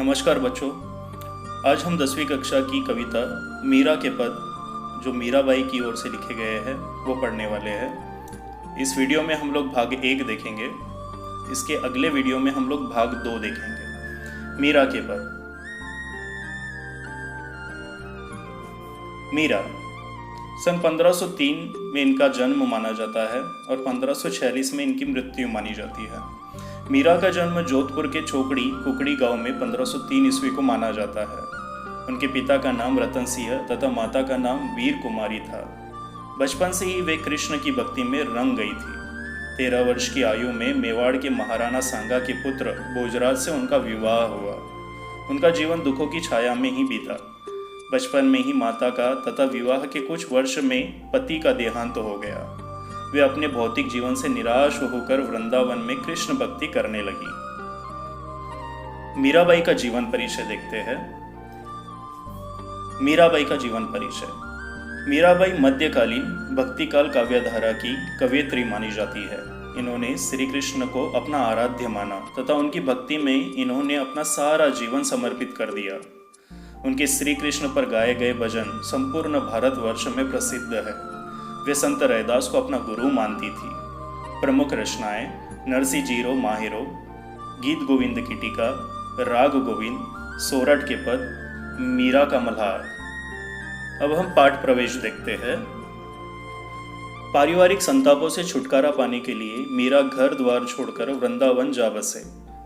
नमस्कार बच्चों। आज हम 10वीं कक्षा की कविता मीरा के पद जो मीराबाई की ओर से लिखे गए हैं वो पढ़ने वाले हैं। इस वीडियो में हम लोग भाग 1 देखेंगे। इसके अगले वीडियो में हम लोग भाग 2 देखेंगे। मीरा के पद। मीरा सन 1503 में इनका जन्म माना जाता है और 1546 में इनकी मृत्यु मानी जाती है। मीरा का जन्म जोधपुर के चोकड़ी कुकड़ी गांव में 1503 ईस्वी को माना जाता है। उनके पिता का नाम रतन सिंह तथा माता का नाम वीर कुमारी था। बचपन से ही वे कृष्ण की भक्ति में रंग गई थी। 13 वर्ष की आयु में मेवाड़ के महाराणा सांगा के पुत्र भोजराज से उनका विवाह हुआ। उनका जीवन दुखों की छाया में ही बीता। बचपन में ही माता का तथा विवाह के कुछ वर्ष में पति का देहांत हो गया। वे अपने भौतिक जीवन से निराश होकर वृंदावन में कृष्ण भक्ति करने लगी। मीराबाई का जीवन परिचय देखते हैं। मीराबाई का जीवन परिचय। मीराबाई मध्यकालीन भक्तिकाल काव्यधारा की कवयित्री मानी जाती है। इन्होंने श्री कृष्ण को अपना आराध्य माना तथा उनकी भक्ति में इन्होंने अपना सारा जीवन समर्पित कर दिया। उनके श्री कृष्ण पर गाए गए भजन संपूर्ण भारतवर्ष में प्रसिद्ध है। वे संत रैदास को अपना गुरु मानती थी। प्रमुख रचनाएं नरसी जीरो माहिरो, गीत गोविंद की टीका, राग गोविंद, सोरठ के पद, मीरा का मल्हार। अब हम पाठ प्रवेश देखते हैं। पारिवारिक संतापों से छुटकारा पाने के लिए मीरा घर द्वार छोड़कर वृंदावन जा बसे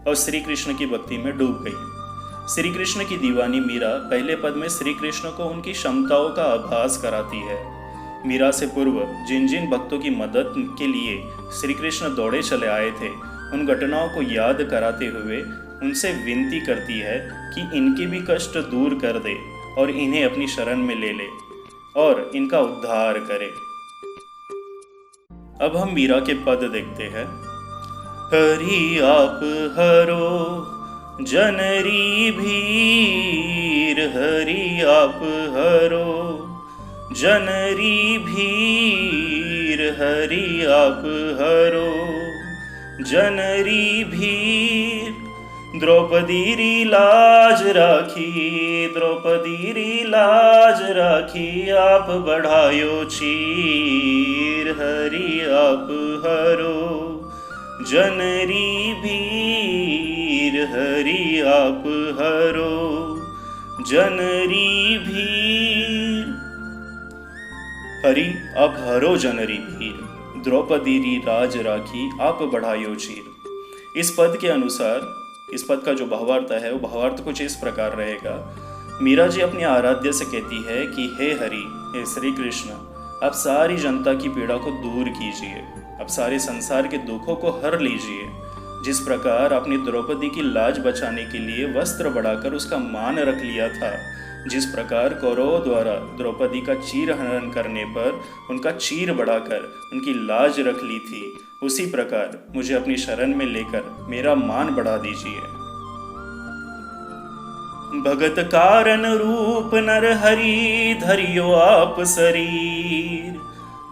और श्री कृष्ण की भक्ति में डूब गई। श्री कृष्ण की दीवानी मीरा पहले पद में श्री कृष्ण को उनकी क्षमताओं का आभास कराती है। मीरा से पूर्व जिन जिन भक्तों की मदद के लिए श्री कृष्ण दौड़े चले आए थे, उन घटनाओं को याद कराते हुए उनसे विनती करती है कि इनके भी कष्ट दूर कर दे और इन्हें अपनी शरण में ले ले और इनका उद्धार करे। अब हम मीरा के पद देखते हैं। हरि आप हरो जनरी भीर, हरि आप हरो जनरी भीर, हरि आप हरो जनरी भीर। द्रौपदी री लाज राखी, द्रौपदी री लाज राखी, आप बढ़ायो चीर, हरि आप हरो जनरी भीर, हरि आप हरो जनरी भीर। हरि आप हरो जनरी भीर, द्रौपदी री राज राखी, आप बढ़ायो चीर। इस पद के अनुसार इस पद का जो भावार्थ है वो भावार्थ कुछ इस प्रकार रहेगा। मीरा जी अपनी आराध्य से कहती है कि हे हरि, हे श्री कृष्ण, आप सारी जनता की पीड़ा को दूर कीजिए, आप सारे संसार के दुखों को हर लीजिए। जिस प्रकार आपने द्रौपदी की लाज बचाने के लिए वस्त्र बढ़ाकर उसका मान रख लिया था, जिस प्रकार कौरवों द्वारा द्रौपदी का चीर हनन करने पर उनका चीर बढ़ाकर उनकी लाज रख ली थी, उसी प्रकार मुझे अपनी शरण में लेकर मेरा मान बढ़ा दीजिए। भगत कारण रूप नर हरि धरियो आप शरीर,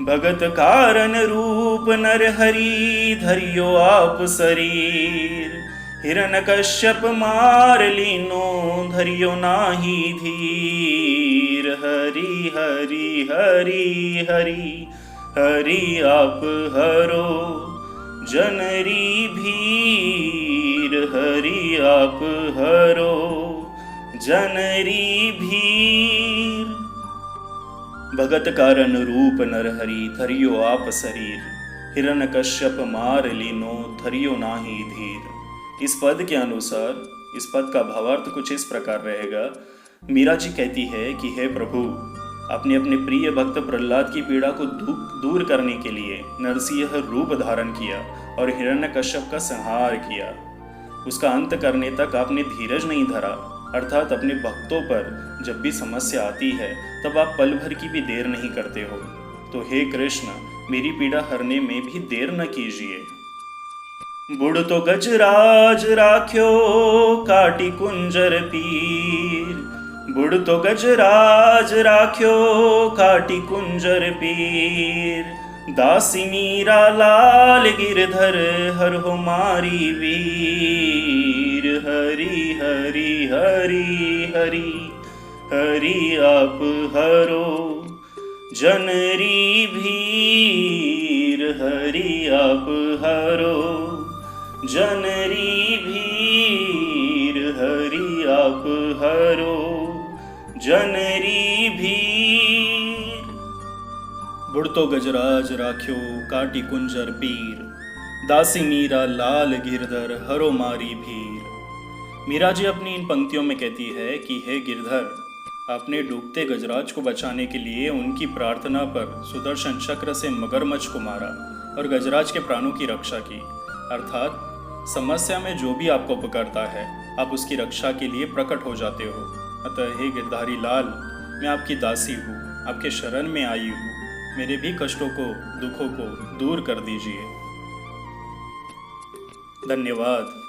भगत कारण रूप नर हरि धरियो आप शरीर। हिरण्यकश्यप मार लीनो धरियो नाही धीर, हरि हरि हरि हरि, हरि आप हरो जनरी भीर, हरि आप हरो जनरी भीर। भगत कारण रूप नर हरि धरियो आप शरीर, हिरण्यकश्यप मार लीनो धरियो नाही धीर। इस पद के अनुसार इस पद का भावार्थ कुछ इस प्रकार रहेगा। मीरा जी कहती है कि हे प्रभु, आपने अपने प्रिय भक्त प्रहलाद की पीड़ा को दूर करने के लिए नरसिंह रूप धारण किया और हिरण्यकश्यप का संहार किया। उसका अंत करने तक आपने धीरज नहीं धरा, अर्थात अपने भक्तों पर जब भी समस्या आती है तब आप पल भर की भी देर नहीं करते हो। तो हे कृष्ण, मेरी पीड़ा हरने में भी देर न कीजिए। बुढ़ तो गजराज राख्यो काटी कुंजर पीर, बुढ़ तो गजराज राख्यो काटी कुंजर पीर। दासी मीरा लाल गिरधर हर हो मारी वीर। हरि हरि हरि हरि हरि आप हरो जनरी भीर। हरि आप हरो जनरी भीर। हरि आप हरो जनरी भीर। बुढ़तो गजराज राख्यो काटी कुंजर पीर। दासी मीरा लाल गिरधर हरो मारी भीर। मीरा जी अपनी इन पंक्तियों में कहती है कि हे गिरधर, आपने डूबते गजराज को बचाने के लिए उनकी प्रार्थना पर सुदर्शन चक्र से मगरमच्छ को मारा और गजराज के प्राणों की रक्षा की। अर्थात समस्या में जो भी आपको पकड़ता है, आप उसकी रक्षा के लिए प्रकट हो जाते हो। अतः हे गिरधारी लाल, मैं आपकी दासी हूँ, आपके शरण में आई हूँ। मेरे भी कष्टों को, दुखों को दूर कर दीजिए। धन्यवाद।